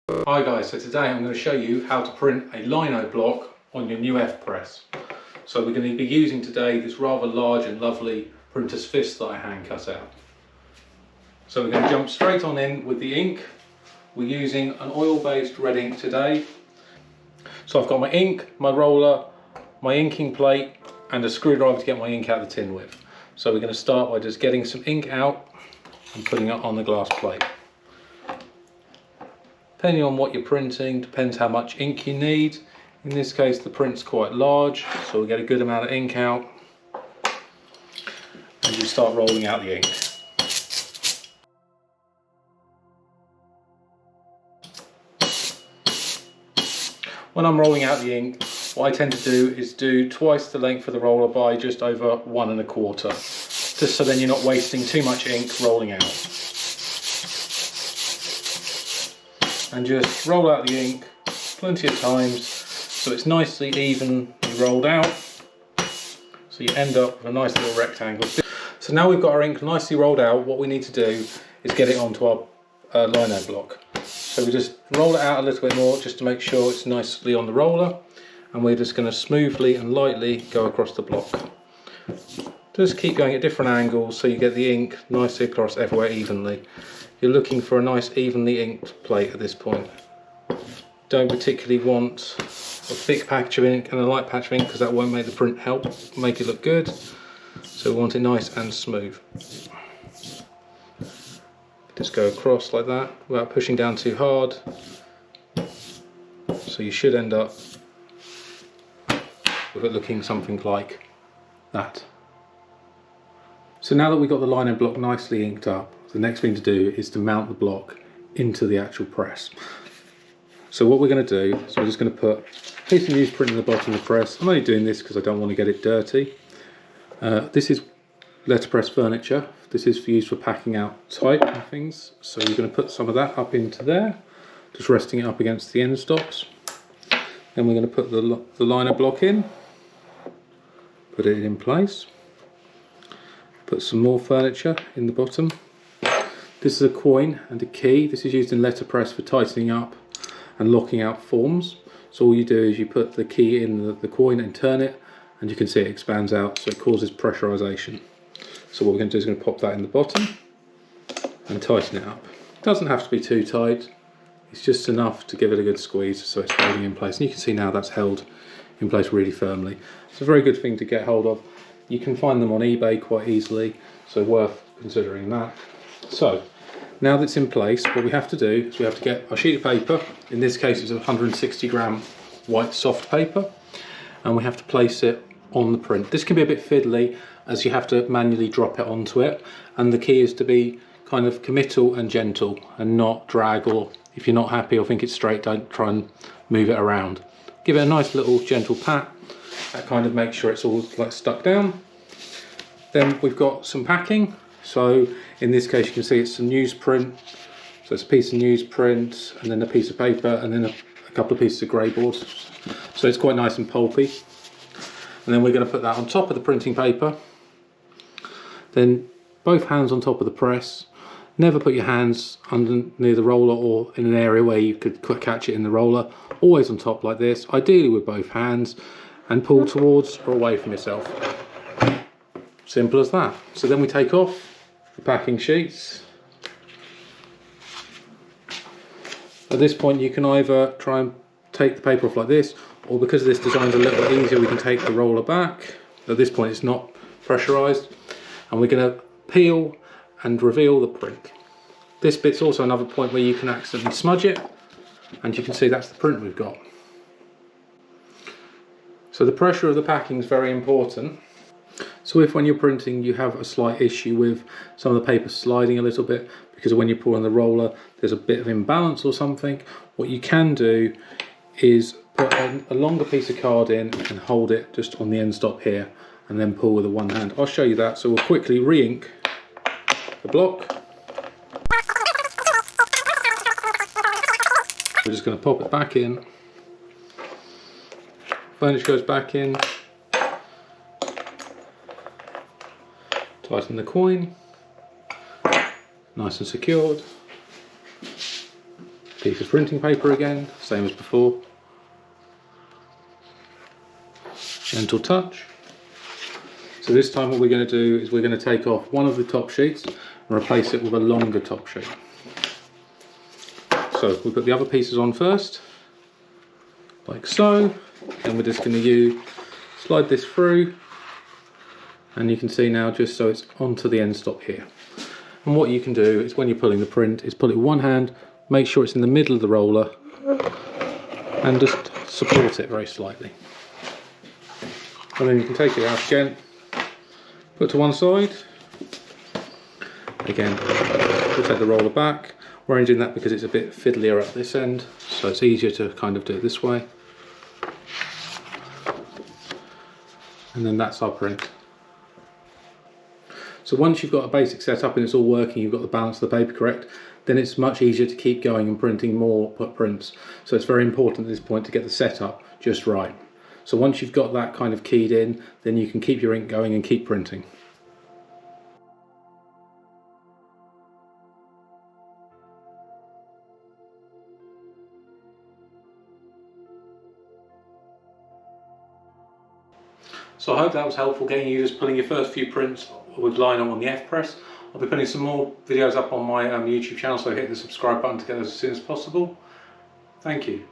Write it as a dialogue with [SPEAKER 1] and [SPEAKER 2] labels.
[SPEAKER 1] Hi guys, so today I'm going to show you how to print a lino block on your new F press. So we're going to be using today this rather large and lovely printer's fist that I hand cut out. So we're going to jump straight on in with the ink. We're using an oil-based red ink today. So I've got my ink, my roller, my inking plate and a screwdriver to get my ink out of the tin with. So we're going to start by just getting some ink out and putting it on the glass plate. Depending on what you're printing, depends how much ink you need. In this case the print's quite large, so we get a good amount of ink out and you start rolling out the ink. When I'm rolling out the ink, what I tend to do is do twice the length of the roller by just over 1 1/4, just so then you're not wasting too much ink rolling out. And just roll out the ink plenty of times so it's nicely evenly rolled out, so you end up with a nice little rectangle. So now we've got our ink nicely rolled out, what we need to do is get it onto our lino block. So we just roll it out a little bit more just to make sure it's nicely on the roller, and we're just going to smoothly and lightly go across the block. Just keep going at different angles so you get the ink nicely across everywhere evenly. You're looking for a nice evenly inked plate at this point. Don't particularly want a thick patch of ink and a light patch of ink because that won't make the print make it look good. So we want it nice and smooth. Just go across like that without pushing down too hard. So you should end up with it looking something like that. So now that we've got the lino block nicely inked up, the next thing to do is to mount the block into the actual press. So what we're going to do is we're just going to put a piece of newsprint in the bottom of the press. I'm only doing this because I don't want to get it dirty. This is letterpress furniture. This is used for packing out type and things. So you're going to put some of that up into there, just resting it up against the end stops. Then we're going to put the lino block in, put it in place. Put some more furniture in the bottom. This is a coin and a key. This is used in letterpress for tightening up and locking out forms. So all you do is you put the key in the coin and turn it, and you can see it expands out, so it causes pressurization. So what we're going to do is going to pop that in the bottom and tighten it up. It doesn't have to be too tight, it's just enough to give it a good squeeze so it's holding in place. And you can see now that's held in place really firmly. It's a very good thing to get hold of. You can find them on eBay quite easily, so worth considering that. So now that's in place, what we have to do is we have to get our sheet of paper. In this case it's 160 gram white soft paper, and we have to place it on the print. This can be a bit fiddly as you have to manually drop it onto it, and the key is to be kind of committal and gentle and not drag, or if you're not happy or think it's straight, don't try and move it around. Give it a nice little gentle pat. That kind of makes sure it's all like stuck down. Then we've got some packing. So in this case you can see it's some newsprint. So it's a piece of newsprint and then a piece of paper and then a couple of pieces of grey board. So it's quite nice and pulpy. And then we're going to put that on top of the printing paper. Then both hands on top of the press. Never put your hands under near the roller or in an area where you could catch it in the roller. Always on top like this, ideally with both hands, and pull towards or away from yourself. Simple as that. So then we take off the packing sheets. At this point you can either try and take the paper off like this, or because this design's a little bit easier we can take the roller back. At this point it's not pressurised, and we're going to peel and reveal the print. This bit's also another point where you can accidentally smudge it, and you can see that's the print we've got. So the pressure of the packing is very important. So if when you're printing you have a slight issue with some of the paper sliding a little bit because when you pull on the roller there's a bit of imbalance or something, what you can do is put a longer piece of card in and hold it just on the end stop here and then pull with the one hand. I'll show you that. So we'll quickly re-ink the block. We're just going to pop it back in. Furniture goes back in. Tighten the coin. Nice and secured. Piece of printing paper again, same as before. Gentle touch. So this time what we're going to do is we're going to take off one of the top sheets and replace it with a longer top sheet. So we put the other pieces on first, like so, and we're just going to slide this through, and you can see now just so it's onto the end stop here. And what you can do is when you're pulling the print is pull it with one hand, make sure it's in the middle of the roller, and just support it very slightly. And then you can take it out again, put to one side. Again, we'll take the roller back. We're only doing that because it's a bit fiddlier at this end, so it's easier to kind of do it this way. And then that's our print. So once you've got a basic setup and it's all working, you've got the balance of the paper correct, then it's much easier to keep going and printing more prints. So it's very important at this point to get the setup just right. So once you've got that kind of keyed in, then you can keep your ink going and keep printing. So I hope that was helpful, getting you just pulling your first few prints with Lino on the F press. I'll be putting some more videos up on my YouTube channel, so hit the subscribe button to get those as soon as possible. Thank you.